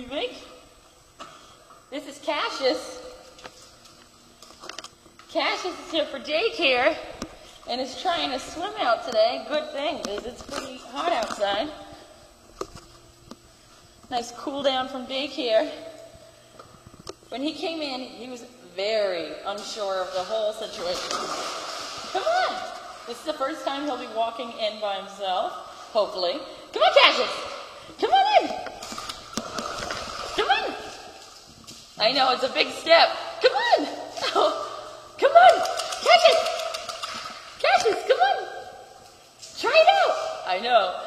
do you think? This is Cassius. Cassius is here for daycare and is trying to swim out today. Good thing, because it's pretty hot outside. Nice cool down from daycare. When he came in, he was very unsure of the whole situation. Come on! This is the first time he'll be walking in by himself, hopefully. Come on, Cassius! Come on in! Come on! I know, it's a big step. Come on! Oh, come on! Cassius! Cassius, come on! Try it out! I know.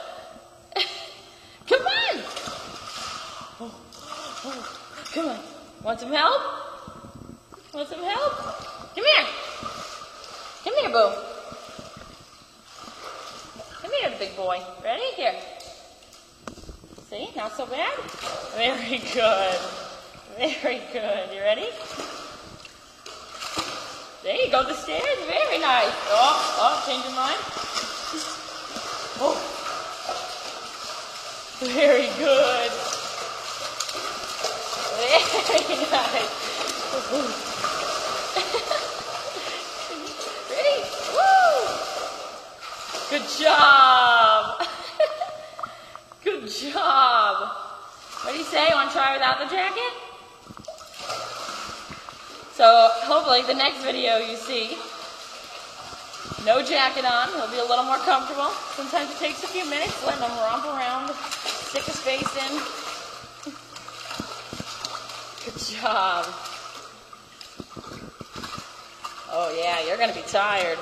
Come on! Oh, oh, come on. Want some help? Want some help? Come here. Come here, Boo. Come here, big boy. Ready? Here. See? Not so bad? Very good. Very good. You ready? There you go, the stairs. Very nice. Oh, change your mind. Oh. Very good. Very nice. Ready? Woo! Good job. Good job. What do you say? You want to try without the jacket? So hopefully the next video you see, no jacket on, he'll be a little more comfortable. Sometimes it takes a few minutes, letting him romp around, stick his face in. Good job. Oh yeah, you're gonna be tired.